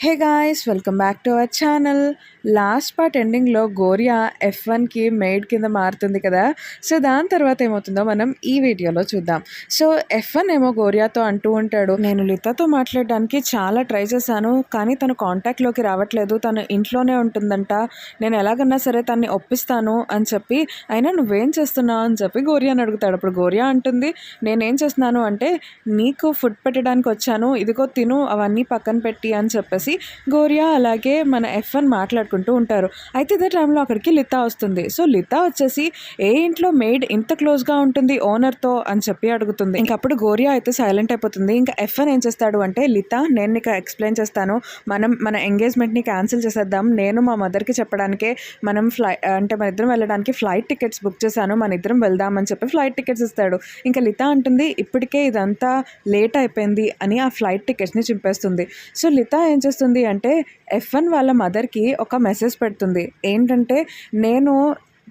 Hey guys, welcome back to our channel. Last part ఎండింగ్లో గోరియా F1కి maid కింద మారుతుంది కదా. సో దాని తర్వాత ఏమవుతుందో మనం ఈ వీడియోలో చూద్దాం. సో F1 ఏమో గోరియాతో అంటూ ఉంటాడు, నేను లితాతో మాట్లాడడానికి చాలా ట్రై చేశాను, కానీ తను కాంటాక్ట్లోకి రావట్లేదు, తను ఇంట్లోనే ఉంటుందంట, నేను ఎలాగన్నా సరే తన్ని ఒప్పిస్తాను అని చెప్పి, అయినా నువ్వేం చేస్తున్నావు అని చెప్పి గోరియాని అడుగుతాడు. అప్పుడు గోరియా అంటుంది, నేనేం చేస్తున్నాను అంటే నీకు ఫుడ్ పెట్టడానికి వచ్చాను, ఇదిగో తిను, అవన్నీ పక్కన పెట్టి అని చెప్పేసి గోరియా అలాగే మన F1 మాట్లాడుకుంటూ ఉంటారు. అయితే ఇదే టైంలో అక్కడికి లితా వస్తుంది. సో లితా వచ్చేసి ఏ ఇంట్లో మెయిడ్ ఇంత క్లోజ్గా ఉంటుంది ఓనర్తో అని చెప్పి అడుగుతుంది. ఇంకప్పుడు గోరియా అయితే సైలెంట్ అయిపోతుంది. ఇంకా F1 ఏం చేస్తాడు అంటే, లితా నేను నీకు ఎక్స్ప్లెయిన్ చేస్తాను, మన ఎంగేజ్మెంట్ని క్యాన్సిల్ చేసేద్దాం, నేను మా మదర్కి చెప్పడానికే మన ఇద్దరం వెళ్ళడానికి ఫ్లైట్ టికెట్స్ బుక్ చేశాను, మన ఇద్దరం వెళ్దామని చెప్పి ఫ్లైట్ టికెట్స్ ఇస్తాడు. ఇంకా లితా అంటుంది, ఇప్పటికే ఇదంతా లేట్ అయిపోయింది అని ఆ ఫ్లైట్ టికెట్స్ని చింపేస్తుంది. సో లితా ఏం చేస్తుంది అంటే F1 వాళ్ళ మదర్కి ఒక మెసేజ్ పెడుతుంది. ఏంటంటే, నేను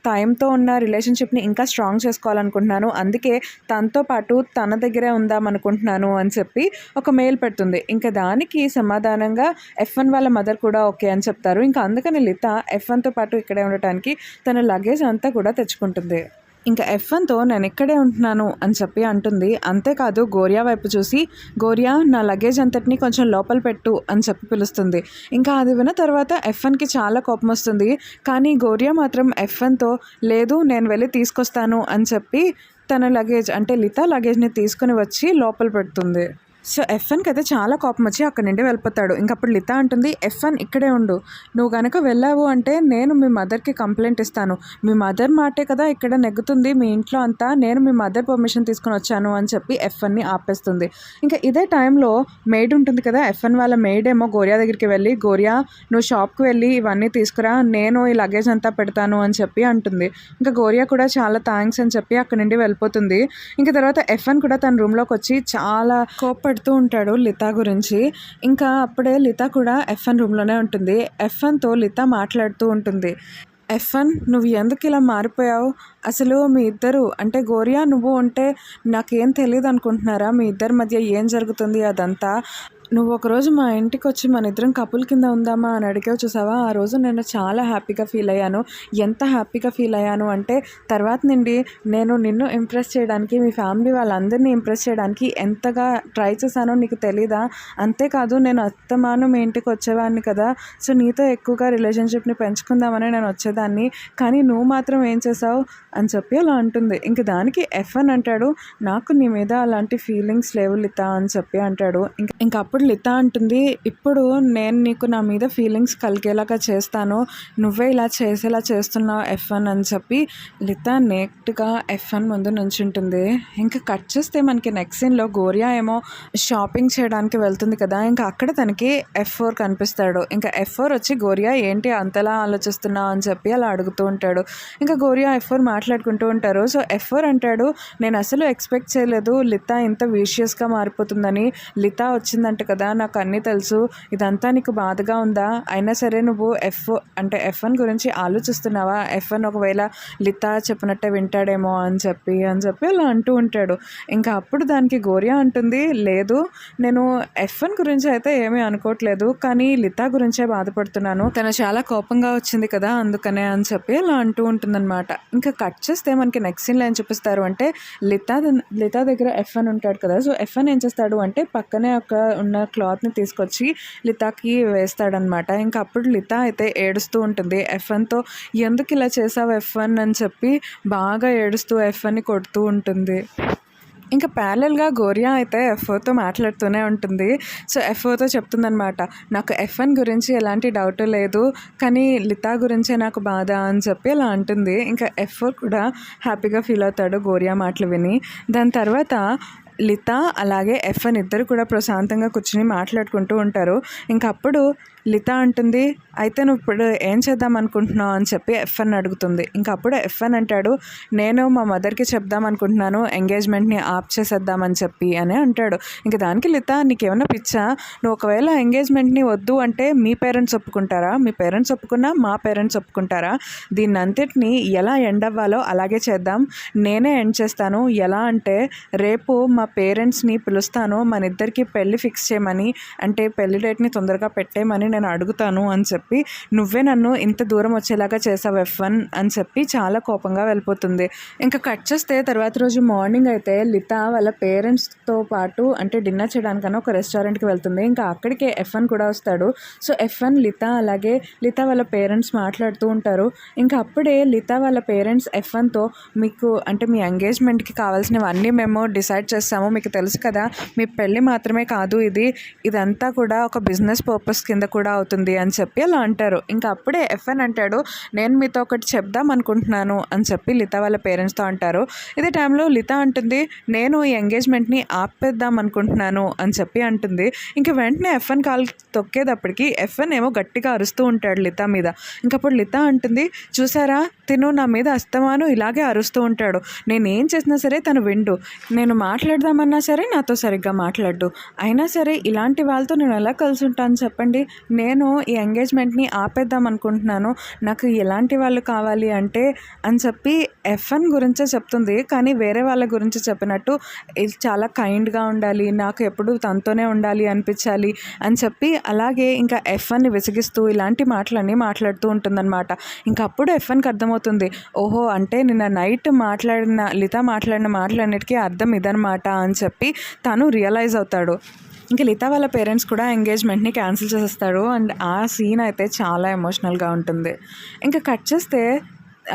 టైంతో ఉన్న రిలేషన్షిప్ని ఇంకా స్ట్రాంగ్ చేసుకోవాలనుకుంటున్నాను, అందుకే తనతో పాటు తన దగ్గరే ఉందామనుకుంటున్నాను అని చెప్పి ఒక మెయిల్ పెడుతుంది. ఇంకా దానికి సమాధానంగా F1 వాళ్ళ మదర్ కూడా ఓకే అని చెప్తారు. ఇంకా అందుకని లితా F1తో పాటు ఇక్కడే ఉండటానికి తన లగేజ్ అంతా కూడా తెచ్చుకుంటుంది. ఇంకా F1తో నేను ఇక్కడే ఉంటున్నాను అని చెప్పి అంటుంది. అంతేకాదు గోరియా వైపు చూసి, గోరియా నా లగేజ్ అంతటినీ కొంచెం లోపల పెట్టు అని చెప్పి పిలుస్తుంది. ఇంకా అది విన్న తర్వాత F1కి చాలా కోపం వస్తుంది. కానీ గోరియా మాత్రం F1తో లేదు, నేను వెళ్ళి తీసుకొస్తాను అని చెప్పి తన లగేజ్ అంటే లితా లగేజ్ని తీసుకుని వచ్చి లోపల పెడుతుంది. సో F1కి అయితే చాలా కోపం వచ్చి అక్కడి నుండి వెళ్ళిపోతాడు. ఇంకప్పుడు లితా అంటుంది, F1 ఇక్కడే ఉండు, నువ్వు కనుక వెళ్ళావు అంటే నేను మీ మదర్కి కంప్లైంట్ ఇస్తాను, మీ మదర్ మాటే కదా ఇక్కడ నెగ్గుతుంది మీ ఇంట్లో అంతా, నేను మీ మదర్ పర్మిషన్ తీసుకొని వచ్చాను అని చెప్పి F1ని ఆపేస్తుంది. ఇంకా ఇదే టైంలో మెయిడ్ ఉంటుంది కదా, F1 వాళ్ళ మెయిడ్ ఏమో గోరియా దగ్గరికి వెళ్ళి, గోరియా నువ్వు షాప్కి వెళ్ళి ఇవన్నీ తీసుకురా, నేను ఈ లగేజ్ అంతా పెడతాను అని చెప్పి అంటుంది. ఇంకా గోరియా కూడా చాలా థ్యాంక్స్ అని చెప్పి అక్కడి నుండి వెళ్ళిపోతుంది. ఇంకా తర్వాత F1 కూడా తన రూమ్లోకి వచ్చి చాలా కోప్పడుతూ ఉంటాడు లితా గురించి. ఇంకా అప్పుడే లితా కూడా F1 రూమ్లోనే ఉంటుంది. F1తో లితా మాట్లాడుతూ ఉంటుంది, F1 నువ్వు ఎందుకు ఇలా మారిపోయావు, అసలు మీ ఇద్దరు అంటే గోరియా నువ్వు ఉంటే నాకేం తెలియదు అనుకుంటున్నారా, మీ ఇద్దరి మధ్య ఏం జరుగుతుంది అదంతా, నువ్వు ఒకరోజు మా ఇంటికి వచ్చి మన ఇద్దరం కపుల్ కింద ఉందామా అని అడిగావు చూసావా, ఆ రోజు నేను చాలా హ్యాపీగా ఫీల్ అయ్యాను, ఎంత హ్యాపీగా ఫీల్ అయ్యాను అంటే తర్వాత నుండి నేను నిన్ను ఇంప్రెస్ చేయడానికి, మీ ఫ్యామిలీ వాళ్ళందరినీ ఇంప్రెస్ చేయడానికి ఎంతగా ట్రై చేశానో నీకు తెలీదా, అంతేకాదు నేను అత్తమాను మీ ఇంటికి వచ్చేవాడిని కదా, సో నీతో ఎక్కువగా రిలేషన్షిప్ని పెంచుకుందామని నేను వచ్చేదాన్ని, కానీ నువ్వు మాత్రం ఏం చేసావు అని చెప్పి అలా అంటుంది. ఇంక దానికి F1 అంటాడు, నాకు నీ మీద అలాంటి ఫీలింగ్స్ లేవు లితా అని చెప్పి అంటాడు. ఇంకా అప్పుడు లితా అంటుంది, ఇప్పుడు నేను నీకు నా మీద ఫీలింగ్స్ కలిగేలాగా చేస్తాను, నువ్వే ఇలా చేసేలా చేస్తున్నావు F1 అని చెప్పి లితా నెక్ట్గా F1 ముందు నుంచుంటుంది. ఇంకా కట్ చేస్తే మనకి నెక్స్ట్ సీన్లో గోరియా ఏమో షాపింగ్ చేయడానికి వెళ్తుంది కదా, ఇంకా అక్కడ తనకి F4 కనిపిస్తాడు. ఇంకా F4 వచ్చి, గోరియా ఏంటి అంతలా ఆలోచిస్తున్నావు అని చెప్పి అలా అడుగుతూ ఉంటాడు. ఇంకా గోరియా F4 మాట్లాడుకుంటూ ఉంటారు. సో F4 అంటాడు, నేను అసలు ఎక్స్పెక్ట్ చేయలేదు లితా ఇంత విషియస్గా మారిపోతుందని, లితా వచ్చిందంట కదా, నాకు అన్నీ తెలుసు, ఇదంతా నీకు బాధగా ఉందా, అయినా సరే నువ్వు F1 గురించి ఆలోచిస్తున్నావా, F1 ఒకవేళ లితా చెప్పినట్టే వింటాడేమో అని చెప్పి అలా అంటూ ఉంటాడు. ఇంకా అప్పుడు దానికి గోరియా అంటుంది, లేదు నేను F1 గురించి అయితే ఏమీ అనుకోవట్లేదు, కానీ లితా గురించే బాధపడుతున్నాను, తను చాలా కోపంగా వచ్చింది కదా అందుకనే అని చెప్పి అలా అంటూ ఉంటుందన్నమాట. ఇంకా కట్ చేస్తే మనకి నెక్స్ట్ సీన్లో ఏం చూపిస్తారు అంటే, లితా దగ్గర F1 ఉంటాడు కదా, సో F1 ఏం చేస్తాడు అంటే పక్కనే ఉన్న క్లాత్ని తీసుకొచ్చి లితాకి వేస్తాడనమాట. ఇంకా అప్పుడు లితా అయితే ఏడుస్తూ ఉంటుంది. F1తో ఎందుకు ఇలా చేసావు F1 అని చెప్పి బాగా ఏడుస్తూ F1ని కొడుతూ ఉంటుంది. ఇంకా ప్యారలల్గా గోరియా అయితే F4తో మాట్లాడుతూనే ఉంటుంది. సో F4తో చెప్తుందనమాట, నాకు F1 గురించి ఎలాంటి డౌట్ లేదు, కానీ లితా గురించే నాకు బాధ అని చెప్పి అలా అంటుంది. ఇంకా F4 కూడా హ్యాపీగా ఫీల్ అవుతాడు గోరియా మాటలు విని. దాని తర్వాత లితా అలాగే F1 ఇద్దరు కూడా ప్రశాంతంగా కూర్చుని మాట్లాడుకుంటూ ఉంటారు. ఇంకా అప్పుడు లితా అంటుంది, అయితే నువ్వు ఇప్పుడు ఏం చేద్దాం అనుకుంటున్నావు అని చెప్పి F1 అడుగుతుంది. ఇంకా అప్పుడు F1 అంటాడు, నేను మా మదర్కి చెప్దాం అనుకుంటున్నాను, ఎంగేజ్మెంట్ని ఆప్ చేసేద్దామని చెప్పి అని అంటాడు. ఇంకా దానికి లితా, నీకేమన్నా పిచ్చా, నువ్వు ఒకవేళ ఎంగేజ్మెంట్ని వద్దు అంటే మీ పేరెంట్స్ ఒప్పుకుంటారా, మీ పేరెంట్స్ ఒప్పుకున్నా మా పేరెంట్స్ ఒప్పుకుంటారా, దీన్ని అంతటిని ఎలా ఎండ్ అవ్వాలో అలాగే చేద్దాం, నేనే ఎండ్ చేస్తాను, ఎలా అంటే రేపు మా పేరెంట్స్ని పిలుస్తాను, మన ఇద్దరికి పెళ్ళి ఫిక్స్ చేయమని, అంటే పెళ్లి డేట్ని తొందరగా పెట్టేయమని నేను అడుగుతాను అని చెప్పి, నువ్వే నన్ను ఇంత దూరం వచ్చేలాగా చేసావు F1 అని చెప్పి చాలా కోపంగా వెళ్ళిపోతుంది. ఇంకా కట్ చేస్తే తర్వాత రోజు మార్నింగ్ అయితే లిత వాళ్ళ పేరెంట్స్తో పాటు అంటే డిన్నర్ చేయడానికన్నా ఒక రెస్టారెంట్కి వెళ్తుంది. ఇంకా అక్కడికే F1 కూడా వస్తాడు. సో F1 లిత అలాగే లిత వాళ్ళ పేరెంట్స్ మాట్లాడుతూ ఉంటారు. ఇంకా అప్పుడే లిత వాళ్ళ పేరెంట్స్ F1తో, మీకు అంటే మీ ఎంగేజ్మెంట్కి కావాల్సినవన్నీ మేము డిసైడ్ చేస్తాము, మీకు తెలుసు కదా మీ పెళ్ళి మాత్రమే కాదు ఇదంతా కూడా ఒక బిజినెస్ పర్పస్ కింద కూడా అవుతుంది అని చెప్పి అలా అంటారు. ఇంకా అప్పుడే F1 అంటాడు, నేను మీతో ఒకటి చెప్దాం అనుకుంటున్నాను అని చెప్పి లిత వాళ్ళ పేరెంట్స్తో అంటారు. ఇదే టైంలో లిత అంటుంది, నేను ఈ ఎంగేజ్మెంట్ని ఆపేద్దాం అనుకుంటున్నాను అని చెప్పి అంటుంది. ఇంకా వెంటనే F1 కాల్ తొక్కేటప్పటికి F1 ఏమో గట్టిగా అరుస్తూ ఉంటాడు లిత మీద. ఇంకప్పుడు లిత అంటుంది, చూసారా తిను నా మీద అస్తమాను ఇలాగే అరుస్తూ ఉంటాడు, నేనేం చేసినా సరే తను విండు, నేను మాట్లాడదామన్నా సరే నాతో సరిగ్గా మాట్లాడు, అయినా సరే ఇలాంటి వాళ్ళతో నేను ఎలా కలిసి ఉంటాను చెప్పండి, నేను ఈ ఎంగేజ్మెంట్ని ఆపేద్దాం అనుకుంటున్నాను, నాకు ఎలాంటి వాళ్ళు కావాలి అంటే అని చెప్పి F1 గురించే చెప్తుంది. కానీ వేరే వాళ్ళ గురించి చెప్పినట్టు ఇది చాలా కైండ్గా ఉండాలి, నాకు ఎప్పుడు తనతోనే ఉండాలి అనిపించాలి అని చెప్పి అలాగే ఇంకా F1ని విసిగిస్తూ ఇలాంటి మాటలన్నీ మాట్లాడుతూ ఉంటుందన్నమాట. ఇంకా అప్పుడు F1కి అర్థమవుతుంది, ఓహో అంటే నిన్న నైట్ లిత మాట్లాడిన మాటలన్నిటికీ అర్థం ఇదనమాట అని చెప్పి తను రియలైజ్ అవుతాడు. ఇంకా లిత వాళ్ళ పేరెంట్స్ కూడా ఎంగేజ్మెంట్ని క్యాన్సిల్ చేసేస్తాడు. అండ్ ఆ సీన్ అయితే చాలా ఎమోషనల్గా ఉంటుంది. ఇంకా కట్ చేస్తే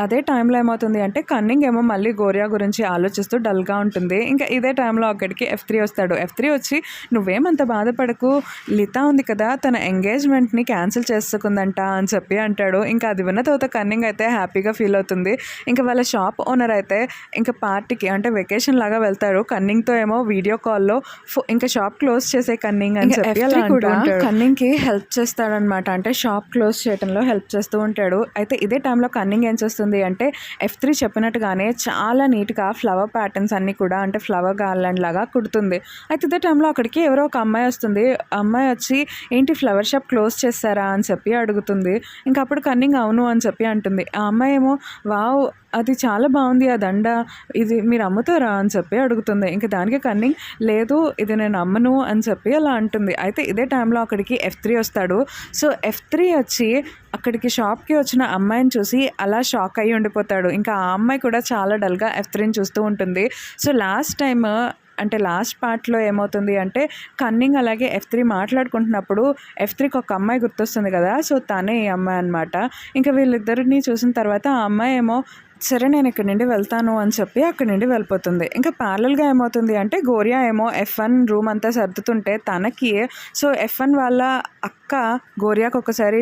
అదే టైంలో ఏమవుతుంది అంటే కన్నింగ్ ఏమో మళ్ళీ గోరియా గురించి ఆలోచిస్తూ డల్గా ఉంటుంది. ఇంకా ఇదే టైంలో అక్కడికి F3 వస్తాడు. F3 వచ్చి, నువ్వేమంత బాధపడకు, లిత ఉంది కదా తన ఎంగేజ్మెంట్ని క్యాన్సిల్ చేసుకుందంట అని చెప్పి అంటాడు. ఇంకా అది విన్న తర్వాత కన్నింగ్ అయితే హ్యాపీగా ఫీల్ అవుతుంది. ఇంకా వాళ్ళ షాప్ ఓనర్ అయితే ఇంకా పార్టీకి అంటే వెకేషన్ లాగా వెళ్తారు. కన్నింగ్తో ఏమో వీడియో కాల్లో ఇంకా షాప్ క్లోజ్ చేసే కన్నింగ్ అని చెప్పి అలా కూడా కన్నింగ్కి హెల్ప్ చేస్తాడనమాట. అంటే షాప్ క్లోజ్ చేయడంలో హెల్ప్ చేస్తూ ఉంటాడు. అయితే ఇదే టైంలో కన్నింగ్ ఏం చేస్తుంది అంటే F3 చెప్పినట్టుగానే చాలా నీట్గా ఫ్లవర్ ప్యాటర్న్స్ అన్నీ కూడా అంటే ఫ్లవర్ గార్లాండ్ లాగా కుడుతుంది. అయితే ఇదే టైంలో అక్కడికి ఎవరో ఒక అమ్మాయి వస్తుంది. అమ్మాయి వచ్చి, ఏంటి ఫ్లవర్ షాప్ క్లోజ్ చేస్తారా అని చెప్పి అడుగుతుంది. ఇంకా అప్పుడు కన్నింగ్ అవును అని చెప్పి అంటుంది. ఆ అమ్మాయి ఏమో, వావ్ అది చాలా బాగుంది ఆ దండ, ఇది మీరు అమ్ముతారా అని చెప్పి అడుగుతుంది. ఇంకా దానికి కన్నింగ్, లేదు ఇది నేను అమ్మను అని చెప్పి అలా అంటుంది. అయితే ఇదే టైంలో అక్కడికి F3 వస్తాడు. సో F3 వచ్చి అక్కడికి షాప్కి వచ్చిన అమ్మాయిని చూసి అలా షాక్ అయ్యి ఉండిపోతాడు. ఇంకా ఆ అమ్మాయి కూడా చాలా డల్గా F3ని చూస్తూ ఉంటుంది. సో లాస్ట్ పార్ట్లో ఏమవుతుంది అంటే కన్నింగ్ అలాగే F3 మాట్లాడుకుంటున్నప్పుడు F3కి ఒక అమ్మాయి గుర్తొస్తుంది కదా, సో తనే ఈ అమ్మాయి అనమాట. ఇంకా వీళ్ళిద్దరిని చూసిన తర్వాత ఆ అమ్మాయి ఏమో, సరే నేను ఇక్కడి నుండి వెళ్తాను అని చెప్పి అక్కడి నుండి వెళ్ళిపోతుంది. ఇంకా ప్యారలల్గా ఏమవుతుంది అంటే గోరియా ఏమో F1 రూమ్ అంతా సర్దుతుంటే తనకి సో F1 వాళ్ళ అక్క గోరియాకి ఒకసారి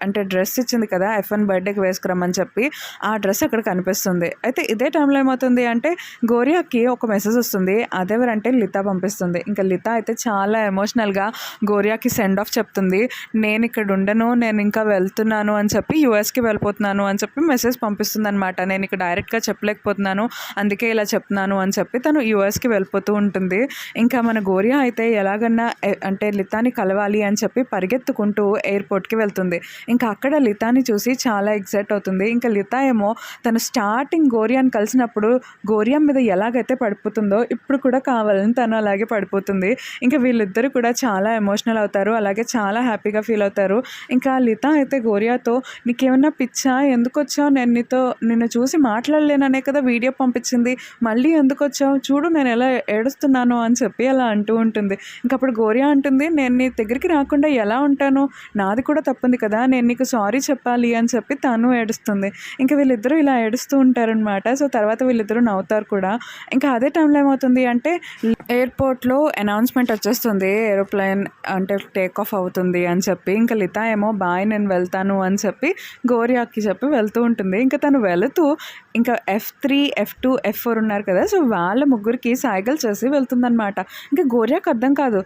అంటే డ్రెస్ ఇచ్చింది కదా F1 బర్త్డేకి వేసుకురమ్మని చెప్పి, ఆ డ్రెస్ అక్కడ కనిపిస్తుంది. అయితే ఇదే టైంలో ఏమవుతుంది అంటే గోరియాకి ఒక మెసేజ్ వస్తుంది. అదెవరంటే లిత పంపిస్తుంది. ఇంకా లిత అయితే చాలా ఎమోషనల్గా గోరియాకి సెండ్ ఆఫ్ చెప్తుంది. నేను ఇక్కడ ఉండను, నేను ఇంకా వెళ్తున్నాను అని చెప్పి యూఎస్కి వెళ్ళిపోతున్నాను అని చెప్పి మెసేజ్ పంపిస్తుంది అనమాట. నేను ఇక డైరెక్ట్గా చెప్పలేకపోతున్నాను, అందుకే ఇలా చెప్తున్నాను అని చెప్పి తను యూఎస్కి వెళ్ళిపోతూ ఉంటుంది. ఇంకా మన గోరియా అయితే ఎలాగన్నా అంటే లితాని కలవాలి అని చెప్పి పరిగెత్తుకుంటూ ఎయిర్పోర్ట్కి వెళ్తుంది. ఇంకా అక్కడ లితాని చూసి చాలా ఎక్సైట్ అవుతుంది. ఇంకా లిత ఏమో తను స్టార్టింగ్ గోరియాని కలిసినప్పుడు గోరియా మీద ఎలాగైతే పడిపోతుందో ఇప్పుడు కూడా కావాలని తను అలాగే పడిపోతుంది. ఇంకా వీళ్ళిద్దరూ కూడా చాలా ఎమోషనల్ అవుతారు, అలాగే చాలా హ్యాపీగా ఫీల్ అవుతారు. ఇంకా లిత అయితే గోరియాతో, నీకేమన్నా పిచ్చా, ఎందుకు వచ్చావు, నేను నిన్ను చూసి మాట్లాడలేననే కదా వీడియో పంపించింది, మళ్ళీ ఎందుకు వచ్చావు, చూడు నేను ఎలా ఏడుస్తున్నాను అని చెప్పి అలా అంటూ ఉంటుంది. ఇంకప్పుడు గోరియా అంటుంది, నేను నీ దగ్గరికి రాకుండా ఎలా ఉంటాను, నాది కూడా తప్పుంది కదా, నేను నీకు సారీ చెప్పాలి అని చెప్పి తను ఏడుస్తుంది. ఇంకా వీళ్ళిద్దరూ ఇలా ఏడుస్తూ ఉంటారనమాట. సో తర్వాత వీళ్ళిద్దరూ నవ్వుతారు కూడా. ఇంకా అదే టైంలో ఏమవుతుంది అంటే ఎయిర్పోర్ట్లో అనౌన్స్మెంట్ వచ్చేస్తుంది, ఏరోప్లేన్ అంటే టేక్ ఆఫ్ అవుతుంది అని చెప్పి. ఇంకా లిత ఏమో బాయ్ నేను వెళ్తాను అని చెప్పి గోరియాకి చెప్పి వెళ్తూ ఉంటుంది. ఇంకా తను వెళుతూ ఇంకా F3, F2, F4 ఉన్నారు కదా, సో వాళ్ళ ముగ్గురికి సైకిల్ చేసి వెళ్తుందనమాట. ఇంకా గోరియాకి అర్థం కాదు,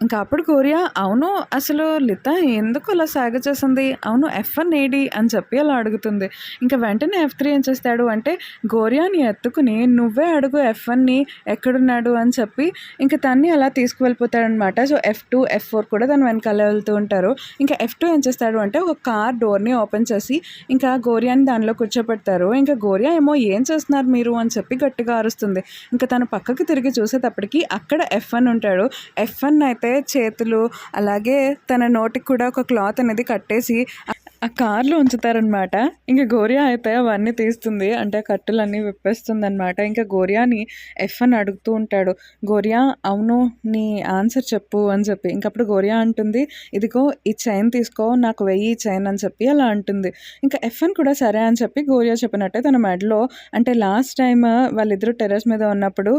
ఇంకా అప్పుడు గోరియా అవును అసలు లిత ఎందుకు అలా సాగ చేసింది, అవును F1 ఏడి అని చెప్పి అలా అడుగుతుంది. ఇంకా వెంటనే F3 ఏం చేస్తాడు అంటే గోరియాని ఎత్తుకుని నువ్వే అడుగు F1ని ఎక్కడున్నాడు అని చెప్పి ఇంకా తన్ని అలా తీసుకువెళ్ళిపోతాడనమాట. సో F2 F4 కూడా తను వెనకాల వెళ్తూ ఉంటారు. ఇంకా F2 ఏం చేస్తాడు అంటే ఒక కార్ డోర్ని ఓపెన్ చేసి ఇంకా గోరియాని దానిలో కూర్చోపెడతారు. ఇంకా గోరియా ఏమో ఏం చేస్తున్నారు మీరు అని చెప్పి గట్టిగా అరుస్తుంది. ఇంకా తను పక్కకి తిరిగి చూసేటప్పటికి అక్కడ F1 ఉంటాడు. F1 అయితే చేతులు అలాగే తన నోటికి కూడా ఒక క్లాత్ అనేది కట్టేసి ఆ కార్లో ఉంచుతారనమాట. ఇంకా గోరియా అయితే అవన్నీ తీస్తుంది, అంటే కట్టులన్నీ విప్పేస్తుందనమాట. ఇంకా గోరియాని F1 అడుగుతూ ఉంటాడు, గోరియా అవును నీ ఆన్సర్ చెప్పు అని చెప్పి. ఇంకప్పుడు గోరియా అంటుంది, ఇదిగో ఈ చైన్ తీసుకో, నాకు వెయ్యి ఈ చైన్ అని చెప్పి అలా అంటుంది. ఇంకా F1 కూడా సరే అని చెప్పి గోరియా చెప్పినట్టే తన మెడలో, అంటే లాస్ట్ టైం వాళ్ళిద్దరూ టెర్రస్ మీద ఉన్నప్పుడు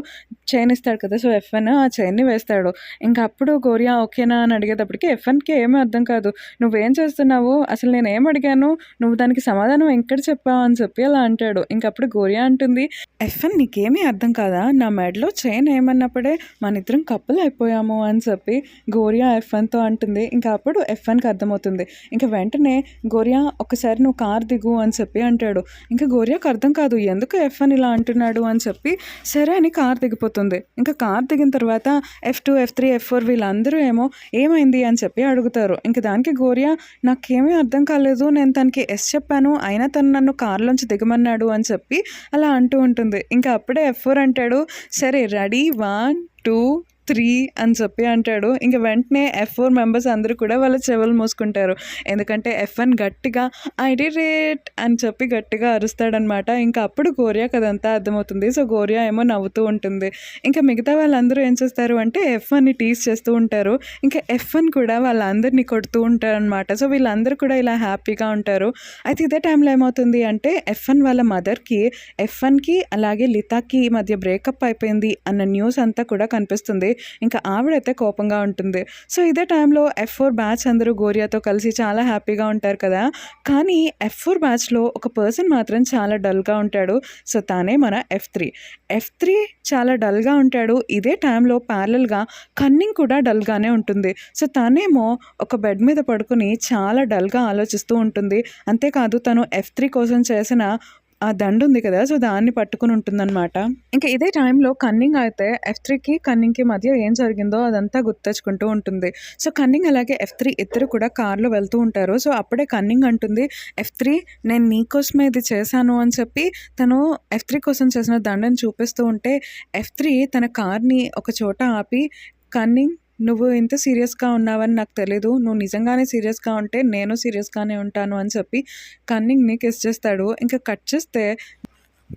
చైన్ ఇస్తాడు కదా, సో F1 ఆ చైన్ని వేస్తాడు. ఇంకా అప్పుడు గోరియా ఓకేనా అని అడిగేటప్పటికి F1కి ఏమీ అర్థం కాదు. నువ్వేం చేస్తున్నావు, అసలు నేను ఏం అడిగాను, నువ్వు దానికి సమాధానం ఎక్కడ చెప్పావు అని చెప్పి అలా అంటాడు. ఇంకప్పుడు గోరియా అంటుంది, F1 నీకేమీ అర్థం కాదా, నా మెడలో చైన్ ఏమన్నప్పుడే మన ఇద్దరం కప్పులు అయిపోయాము అని చెప్పి గోరియా F1తో అంటుంది. ఇంకా అప్పుడు F1కి అర్థమవుతుంది. ఇంకా వెంటనే గోరియా ఒకసారి నువ్వు కార్ దిగు అని చెప్పి అంటాడు. ఇంకా గోరియాకి అర్థం కాదు ఎందుకు F1 ఇలా అంటున్నాడు అని చెప్పి సరే అని కార్ దిగిపోతుంది. ఇంకా కార్ దిగిన తర్వాత F2 F3 F4 వీళ్ళందరూ ఏమో ఏమైంది అని చెప్పి అడుగుతారు. ఇంక దానికి గోరియా నాకేమీ అర్థం కాలేదు, నేను తనకి ఎస్ చెప్పాను, అయినా తను నన్ను కార్లోంచి దిగమన్నాడు అని చెప్పి అలా అంటూ ఉంటుంది. ఇంకా అప్పుడే F4 అంటాడు, సరే రెడీ 1 2 3 అని చెప్పి అంటాడు. ఇంక వెంటనే F4 మెంబర్స్ అందరూ కూడా వాళ్ళ చెవులు మూసుకుంటారు. ఎందుకంటే F1 గట్టిగా ఐ డిడ్ ఇట్ అని చెప్పి గట్టిగా అరుస్తాడనమాట. ఇంకా అప్పుడు గోరియాకి అదంతా అర్థమవుతుంది. సో గోరియా ఏమో నవ్వుతూ ఉంటుంది. ఇంకా మిగతా వాళ్ళందరూ ఏం చేస్తారు అంటే F1ని టీజ్ చేస్తూ ఉంటారు. ఇంకా F1 కూడా వాళ్ళందరినీ కొడుతూ ఉంటారనమాట. సో వీళ్ళందరూ కూడా ఇలా హ్యాపీగా ఉంటారు. అయితే ఇదే టైంలో ఏమవుతుంది అంటే F1 వాళ్ళ మదర్కి F1కి అలాగే లితాకి మధ్య బ్రేకప్ అయిపోయింది అన్న న్యూస్ అంతా కూడా కనిపిస్తుంది. ఇంకా ఆవిడైతే కోపంగా ఉంటుంది. సో ఇదే టైంలో F4 బ్యాచ్ అందరూ గోరియాతో కలిసి చాలా హ్యాపీగా ఉంటారు కదా. కానీ F4 బ్యాచ్లో ఒక పర్సన్ మాత్రం చాలా డల్గా ఉంటాడు. సో తానే మన F3 చాలా డల్గా ఉంటాడు. ఇదే టైంలో ప్యారలల్గా కన్నింగ్ కూడా డల్గానే ఉంటుంది. సో తనేమో ఒక బెడ్ మీద పడుకుని చాలా డల్గా ఆలోచిస్తూ ఉంటుంది. అంతేకాదు తను F3 కోసం చేసిన ఆ దండు ఉంది కదా, సో దాన్ని పట్టుకుని ఉంటుందన్నమాట. ఇంకా ఇదే టైంలో కన్నింగ్ అయితే F3కి కన్నింగ్కి మధ్య ఏం జరిగిందో అదంతా గుర్తెచ్చుకుంటూ ఉంటుంది. సో కన్నింగ్ అలాగే F3 ఇద్దరు కూడా కార్లో వెళ్తూ ఉంటారు. సో అప్పుడే కన్నింగ్ అంటుంది, F3 నేను నీకోసమే ఇది చేశాను అని చెప్పి తను F3 కోసం చేసిన దండని చూపిస్తూ ఉంటే F3 తన కార్ని ఒక చోట ఆపి, కన్నింగ్ నువ్వు ఇంత సీరియస్గా ఉన్నావని నాకు తెలీదు, నువ్వు నిజంగానే సీరియస్గా ఉంటే నేను సీరియస్గానే ఉంటాను అని చెప్పి కన్నింగ్ని కిస్ చేస్తాడు. ఇంకా కట్ చేస్తే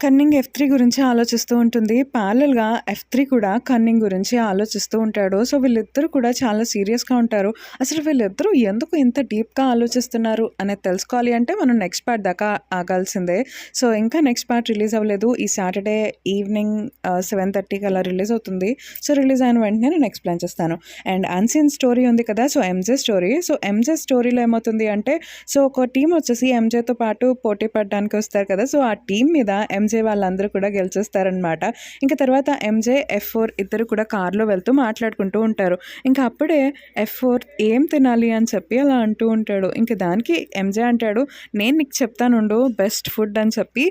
కన్నింగ్ F3 గురించి ఆలోచిస్తూ ఉంటుంది. ప్యారలల్గా F3 కూడా కన్నింగ్ గురించి ఆలోచిస్తూ ఉంటాడు. సో వీళ్ళిద్దరూ కూడా చాలా సీరియస్గా ఉంటారు. అసలు వీళ్ళిద్దరూ ఎందుకు ఇంత డీప్గా ఆలోచిస్తున్నారు అనేది తెలుసుకోవాలి అంటే మనం నెక్స్ట్ పార్ట్ దాకా ఆగాల్సిందే. సో ఇంకా నెక్స్ట్ పార్ట్ రిలీజ్ అవ్వలేదు. ఈ సాటర్డే ఈవినింగ్ 7:30కి అలా రిలీజ్ అవుతుంది. సో రిలీజ్ అయిన వెంటనే నేను ఎక్స్ప్లెయిన్ చేస్తాను. అండ్ అన్సీన్ స్టోరీ ఉంది కదా, సో ఎంజే స్టోరీ. సో ఎంజే స్టోరీలో ఏమవుతుంది అంటే, సో ఒక టీం వచ్చేసి ఎంజేతో పాటు పోటీ పడడానికి వస్తారు కదా, సో ఆ టీం మీద ఎంజే వాళ్ళందరూ కూడా గెలిచేస్తారనమాట. ఇంకా తర్వాత ఎంజే F4 ఇద్దరు కూడా కార్లో వెళ్తూ మాట్లాడుకుంటూ ఉంటారు. ఇంకా అప్పుడే F4 ఏం తినాలి అని చెప్పి అలా అంటూ ఉంటాడు. ఇంకా దానికి ఎంజే అంటాడు, నేను నీకు చెప్తానుండు బెస్ట్ ఫుడ్ అని చెప్పి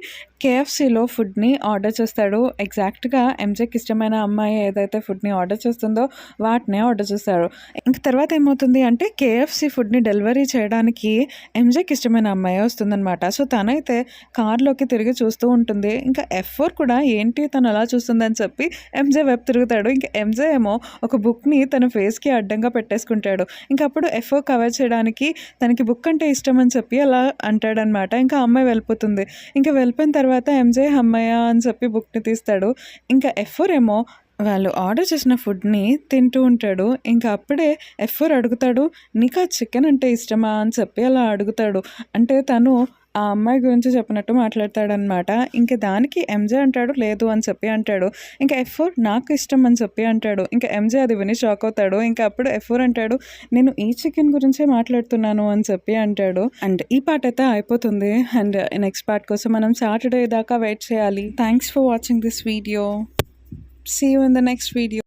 KFCలో ఫుడ్ని ఆర్డర్ చేస్తాడు. ఎగ్జాక్ట్గా ఎంజేకి ఇష్టమైన అమ్మాయి ఏదైతే ఫుడ్ని ఆర్డర్ చేస్తుందో వాటినే ఆర్డర్ చేస్తాడు. ఇంక తర్వాత ఏమవుతుంది అంటే KFC ఫుడ్ని డెలివరీ చేయడానికి ఎంజేకి ఇష్టమైన అమ్మాయి వస్తుందన్నమాట. సో తనైతే కార్లోకి తిరిగి చూస్తూ ఉంటుంది. ఇంకా F4 కూడా ఏంటి తను అలా చూస్తుందని చెప్పి ఎంజే వైపు తిరుగుతాడు. ఇంకా ఎంజే ఏమో ఒక బుక్ని తన ఫేస్కి అడ్డంగా పెట్టేసుకుంటాడు. ఇంకా అప్పుడు F4 కవర్ చేయడానికి తనకి బుక్ అంటే ఇష్టం అని చెప్పి అలా అంటాడనమాట. ఇంకా అమ్మాయి వెళ్ళిపోతుంది. ఇంకా వెళ్ళిపోయిన తర్వాత ఎంజే అమ్మయ్య అని చెప్పి బుక్ని తీస్తాడు. ఇంకా F4 ఏమో వాళ్ళు ఆర్డర్ చేసిన ఫుడ్ని తింటూ ఉంటాడు. ఇంకా అప్పుడే F4 అడుగుతాడు, నీకు ఆ చికెన్ అంటే ఇష్టమా అని చెప్పి అలా అడుగుతాడు. అంటే తను ఆ అమ్మాయి గురించి చెప్పినట్టు మాట్లాడతాడనమాట. ఇంకా దానికి ఎంజే అంటాడు లేదు అని చెప్పి అంటాడు. ఇంకా F4 నాకు ఇష్టం అని చెప్పి అంటాడు. ఇంకా ఎంజే అది విని షాక్ అవుతాడు. ఇంకా అప్పుడు F4 అంటాడు, నేను ఈ చికెన్ గురించే మాట్లాడుతున్నాను అని చెప్పి అంటాడు. అండ్ ఈ పార్ట్ అయితే అయిపోతుంది. అండ్ నెక్స్ట్ పార్ట్ కోసం మనం సాటర్డే దాకా వెయిట్ చేయాలి. Thanks for watching this video. See you in the next video.